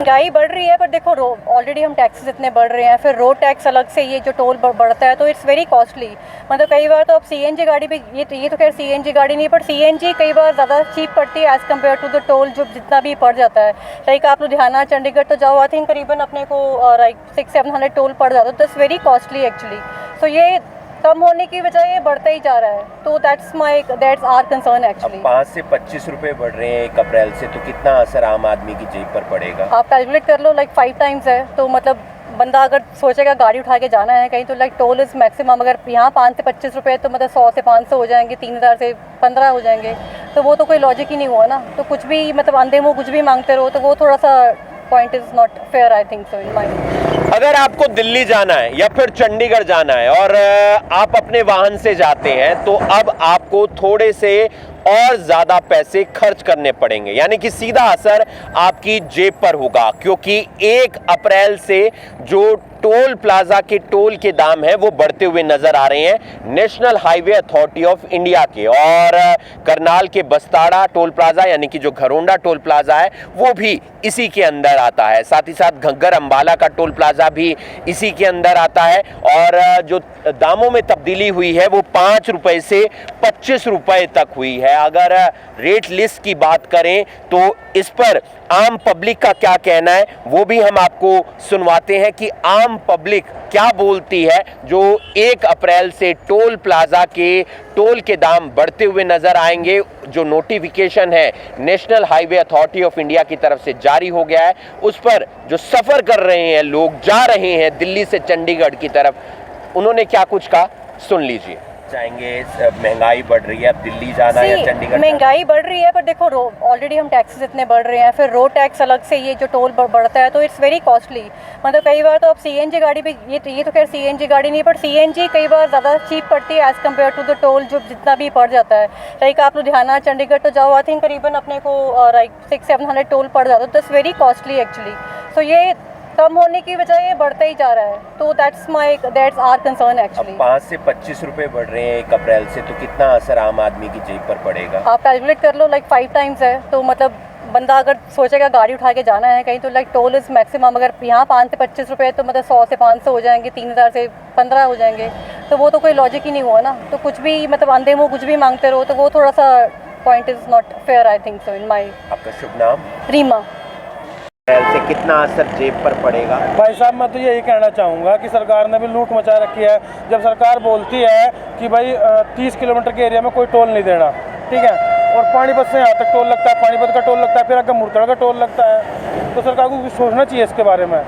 महंगाई बढ़ रही है, पर देखो ऑलरेडी हम टैक्सेस इतने बढ़ रहे हैं, फिर रोड टैक्स अलग से ये जो टोल बढ़ता है, तो इट्स वेरी कॉस्टली। मतलब कई बार तो अब सीएनजी गाड़ी भी, ये तो खैर सीएनजी गाड़ी नहीं है, पर सीएनजी कई बार ज़्यादा चीप पड़ती है as compare to the toll जो जितना भी पड़ जाता है। लाइक आप लुधियाना चंडीगढ़ तो जाओ, आई थिंक करीबन अपने को लाइक 600-700 टोल पड़ जाता है, तो इट्स वेरी कॉस्टली एक्चुअली। सो ये कम होने की बजाय ये बढ़ता ही जा रहा है, तो दैट्स आर कंसर्न एक्चुअली। 5 से 25 रुपए बढ़ रहे हैं 1 अप्रैल से, तो कितना असर आम आदमी की जेब पर पड़ेगा? आप कैलकुलेट कर लो, लाइक 5 टाइम्स है, तो मतलब बंदा अगर सोचेगा गाड़ी उठा के जाना है कहीं, तो लाइक टोल इज़ मैक्सिमम। अगर यहाँ 5 से 25 रुपये, तो मतलब 100 से 500 हो जाएंगे, 3000 से 15 हो जाएंगे, तो वो तो कोई लॉजिक ही नहीं हुआ ना। तो कुछ भी मतलब अंधे मुँह कुछ भी मांगते रहो, तो वो थोड़ा सा point is not fair, I think so in mind. अगर आपको दिल्ली जाना है या फिर चंडीगढ़ जाना है और आप अपने वाहन से जाते हैं, तो अब आपको थोड़े से और ज़्यादा पैसे खर्च करने पड़ेंगे, यानी कि सीधा असर आपकी जेब पर होगा, क्योंकि 1 अप्रैल से जो टोल प्लाजा के टोल के दाम है वो बढ़ते हुए नजर आ रहे हैं national highway authority of India के। और करनाल के बस्ताड़ा टोल प्लाजा यानी कि जो घरोंडा टोल प्लाजा है वो भी इसी के अंदर आता है। साथ ही साथ घग्गर अंबाला का टोल प्लाजा भी इसी के अंदर आता है। और जो दामों में तब्दीली हुई है वो 5 रुपए से 25 रुपए तक हुई है। अगर रेट लिस्ट की बात करें तो इस पर आम पब्लिक का क्या कहना है वो भी हम आपको सुनवाते हैं कि आम पब्लिक क्या बोलती है, जो 1 अप्रैल से टोल प्लाजा के टोल के दाम बढ़ते हुए नजर आएंगे। जो नोटिफिकेशन है national highway authority of India की तरफ से जारी हो गया है, उस पर जो सफर कर रहे हैं लोग, जा रहे हैं दिल्ली से चंडीगढ़ की तरफ, उन्होंने क्या कुछ कहा सुन लीजिए। चाहेंगे महंगाई बढ़ रही है, अब दिल्ली जाना या चंडीगढ़? महंगाई बढ़ रही है, पर देखो ऑलरेडी हम टैक्सेस इतने बढ़ रहे हैं, फिर रोड टैक्स अलग से ये जो टोल बढ़ता है, तो इट्स वेरी कॉस्टली। मतलब कई बार तो अब सीएनजी गाड़ी भी, ये तो खैर सीएनजी गाड़ी नहीं है, पर सीएनजी कई बार ज़्यादा चीप पड़ती है as compare to the toll जो जितना भी पड़ जाता है। लाइक आप लुधियाना चंडीगढ़ तो जाओ, आई थिंक करीबन अपने को लाइक 600-700 टोल पड़ जाता है, तो इट्स वेरी कॉस्टली एक्चुअली। सो ये कम होने की बजाय ये बढ़ता ही जा रहा है, तो दैट्स आर कंसर्न एक्चुअली। 5 से 25 रुपए बढ़ रहे हैं 1 अप्रैल से, तो कितना असर आम आदमी की जेब पर पड़ेगा? आप कैलकुलेट कर लो, लाइक 5 टाइम्स है, तो मतलब बंदा अगर सोचेगा गाड़ी उठा के जाना है कहीं, तो लाइक टोल इज़ मैक्सिमम। अगर यहाँ 5 से 25 रुपये, तो मतलब 100 से 500 हो जाएंगे, 3000 से 15 हो जाएंगे, तो वो तो कोई लॉजिक ही नहीं हुआ ना। तो कुछ भी मतलब अंधे मुँह कुछ भी मांगते रहो, तो वो थोड़ा सा point is not fair, I think so in my. आपका शुभ नाम? रीमा। से कितना असर जेब पर पड़ेगा? भाई साहब, मैं तो यही कहना चाहूँगा कि सरकार ने भी लूट मचा रखी है। जब सरकार बोलती है कि भाई 30 किलोमीटर के एरिया में कोई टोल नहीं देना, ठीक है, और पानीपत से यहाँ तक टोल लगता है, पानीपत का टोल लगता है, फिर आगे मुरतड़ का टोल लगता है, तो सरकार को कुछ सोचना चाहिए इसके बारे में।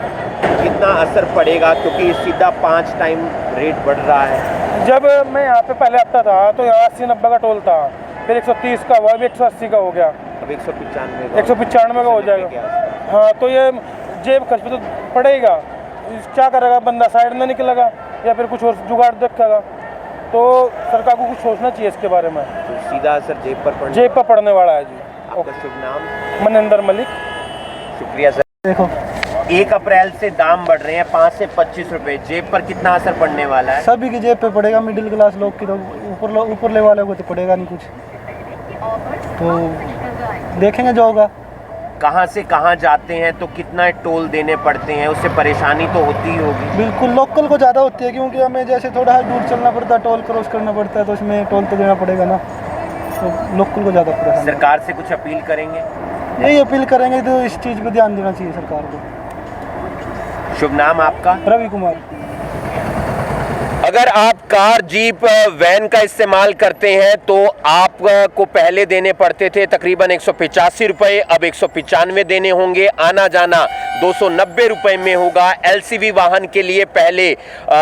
कितना असर पड़ेगा, क्योंकि सीधा 5 टाइम रेट बढ़ रहा है। जब मैं यहाँ पे पहले आता था तो यहाँ 80-90 का टोल था, फिर 130 का हुआ, अभी 180 का हो गया, अब 195 195 का हो जाएगा। हाँ, तो ये जेब खर्च पे तो पड़ेगा। क्या करेगा बंदा, साइड में निकलेगा या फिर कुछ और जुगाड़ देखेगा, तो सरकार को कुछ सोचना चाहिए इसके बारे में। तो सीधा असर जेब पर पड़ने वाला है जी। आपका शुभ नाम? मनिंदर मलिक। शुक्रिया सर। देखो, 1 अप्रैल से दाम बढ़ रहे हैं 5 से 25 रुपए, जेब पर कितना असर पड़ने वाला है? सभी की जेब पे पड़ेगा, मिडिल क्लास लोग की तो ऊपर ले वाले को तो पड़ेगा नहीं कुछ, तो देखेंगे जो होगा। कहाँ से कहाँ जाते हैं तो कितना टोल देने पड़ते हैं, उससे परेशानी तो होती ही होगी। बिल्कुल, लोकल को ज़्यादा होती है, क्योंकि हमें जैसे थोड़ा दूर चलना पड़ता है, टोल क्रॉस करना पड़ता है, तो उसमें टोल तो देना पड़ेगा ना, तो लोकल को ज़्यादा पड़ेगा। सरकार से कुछ अपील करेंगे? यही अपील करेंगे, तो इस चीज़ पे ध्यान देना चाहिए सरकार को। शुभ नाम आपका? रवि कुमार। अगर आप कार, जीप, वैन का इस्तेमाल करते हैं तो आपको पहले देने पड़ते थे तकरीबन 185 रुपये, अब 195 देने होंगे। आना जाना 290 रुपये में होगा। एलसीवी वाहन के लिए पहले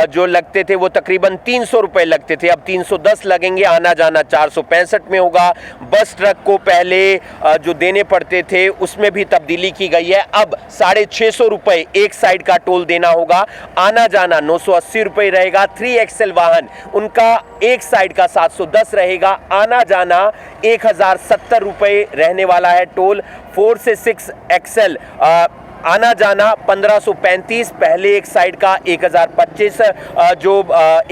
जो लगते थे वो तकरीबन 300 रुपये लगते थे, अब 310 लगेंगे। आना जाना 465 में होगा। बस ट्रक को पहले जो देने पड़ते थे उसमें भी तब्दीली की गई है, अब 650 रुपये एक साइड का टोल देना होगा। आना जाना 980 रुपये रहेगा। 3XL वाहन उनका एक साइड का 710 रहेगा। आना जाना 1070 रुपये रहने वाला है टोल। 4 से 6XL आना जाना 1535, पहले एक साइड का 1025, जो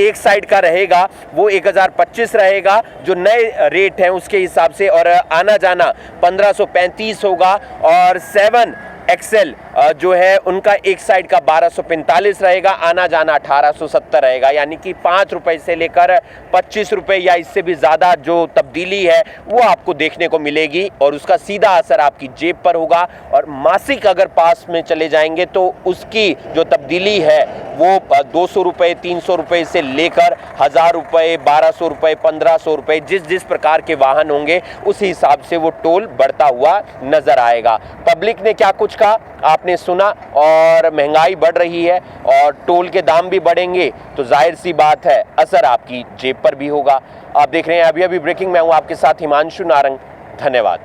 एक साइड का रहेगा वो 1025 रहेगा जो नए रेट हैं उसके हिसाब से, और आना जाना 1535 होगा। और 7 एक्सेल जो है उनका एक साइड का 1245 रहेगा, आना जाना 1870 रहेगा, यानी कि 5 रुपए से लेकर 25 रुपए या इससे भी ज़्यादा जो तब्दीली है वो आपको देखने को मिलेगी और उसका सीधा असर आपकी जेब पर होगा। और मासिक अगर पास में चले जाएंगे तो उसकी जो तब्दीली है वो 200 रुपये 300 रुपये से लेकर 1000 रुपये 1200 रुपये 1500 रुपये जिस प्रकार के वाहन होंगे उस हिसाब से वो टोल बढ़ता हुआ नजर आएगा। पब्लिक ने क्या कुछ कहा आपने सुना, और महंगाई बढ़ रही है और टोल के दाम भी बढ़ेंगे तो जाहिर सी बात है असर आपकी जेब पर भी होगा। आप देख रहे हैं अभी ब्रेकिंग, मैं हूं आपके साथ हिमांशु नारंग, धन्यवाद।